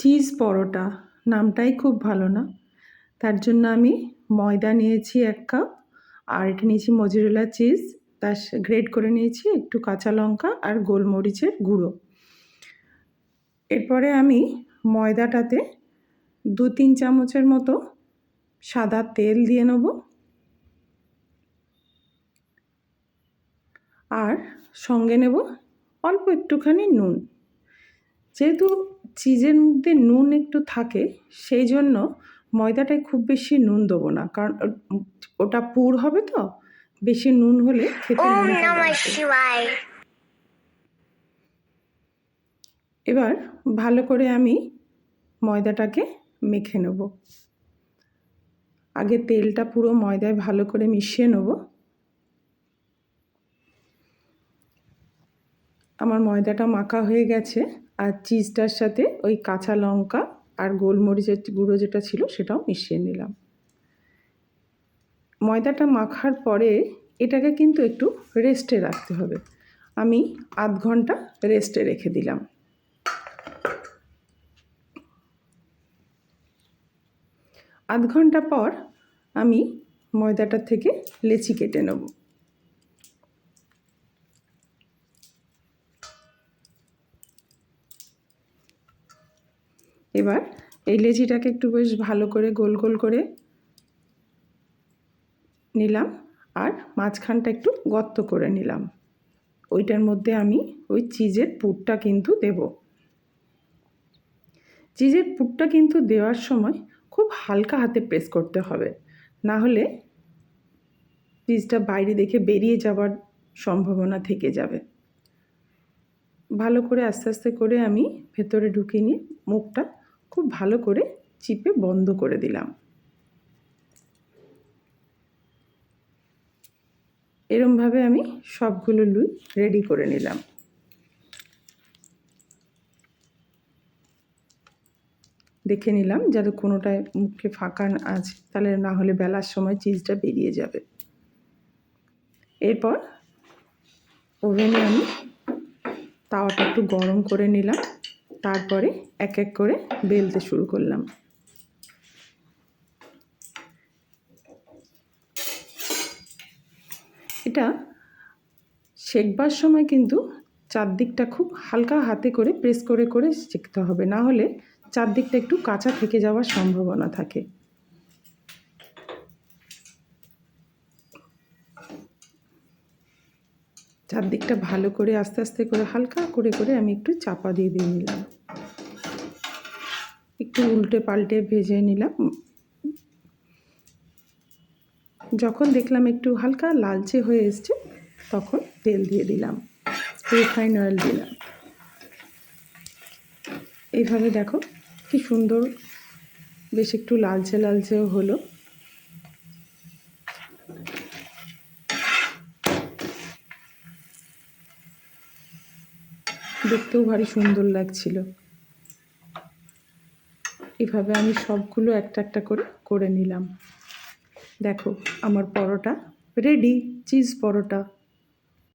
Cheese পরোটা নামটাই খুব ভালো না। তার জন্য আমি ময়দা নিয়েছি 1 কাপ, আর এটা নিয়েছি মজুরেলা চিজ, তার গ্রেট করে নিয়েছি একটু কাঁচা লঙ্কা আর গোলমরিচের গুঁড়ো। এরপরে আমি ময়দাটাতে 2-3 চামচের মতো সাদা তেল দিয়ে নেব, আর সঙ্গে নেব অল্প একটুখানি নুন। যেহেতু চিজের মধ্যে নুন একটু থাকে, সেই জন্য ময়দাটায় খুব বেশি নুন দেবো না, কারণ ওটা পুর হবে তো, বেশি নুন হলে খেতে এবার ভালো করে আমি ময়দাটাকে মেখে নেব। আগে তেলটা পুরো ময়দায় ভালো করে মিশিয়ে নেব। আমার ময়দাটা মাখা হয়ে গেছে, আর চিজটার সাথে ওই কাঁচা লঙ্কা আর গোলমরিচের গুঁড়ো যেটা ছিল সেটাও মিশিয়ে নিলাম। ময়দাটা মাখার পরে এটাকে কিন্তু একটু রেস্টে রাখতে হবে। আমি আধ ঘন্টা রেস্টে রেখে দিলাম। আধ ঘন্টা পর আমি ময়দাটা থেকে লেচি কেটে নেব। এবার এই লেচিটাকে একটু বেশ ভালো করে গোল গোল করে নিলাম, আর মাঝখানটা একটু গর্ত করে নিলাম। ওইটার মধ্যে আমি ওই চিজের পুরটা কিন্তু দেব। চিজের পুরটা কিন্তু দেওয়ার সময় খুব হালকা হাতে প্রেস করতে হবে, না হলে চিজটা বাইরে দেখে বেরিয়ে যাওয়ার সম্ভাবনা থেকে যাবে। ভালো করে আস্তে আস্তে করে আমি ভেতরে ঢুকিয়ে নিয়ে মুখটা খুব ভালো করে চিপে বন্ধ করে দিলাম। এরমভাবে আমি সবগুলো লুই রেডি করে নিলাম। দেখে নিলাম যাতে কোনোটায় মুখে ফাঁকা আছে, তাহলে না হলে বেলার সময় চিজটা বেরিয়ে যাবে। এরপর ওভেনে আমি তাওয়াটা একটু গরম করে নিলাম, তারপরে এক এক করে বেলতে শুরু করলাম। এটা শেকবার সময় কিন্তু চারদিকটা খুব হালকা হাতে করে প্রেস করে করে শেখতে হবে, না হলে চারদিকটা একটু কাঁচা থেকে যাওয়ার সম্ভাবনা থাকে। চারদিকটা ভালো করে আস্তে আস্তে করে হালকা করে করে আমি একটু চাপা দিয়ে দিয়ে নিলাম, একটু উল্টে পাল্টে ভেজে নিলাম। যখন দেখলাম একটু হালকা লালচে হয়ে এসছে, তখন তেল দিয়ে দিলাম, রিফাইন অয়েল দিলাম। এইভাবে দেখো কি সুন্দর বেশ একটু লালচে লালচেও হলো। দেখতেও ভারী সুন্দর লাগছিল। এভাবে আমি সবগুলো একটা একটা করে করে নিলাম। দেখো আমার পরোটা রেডি, চিজ পরোটা।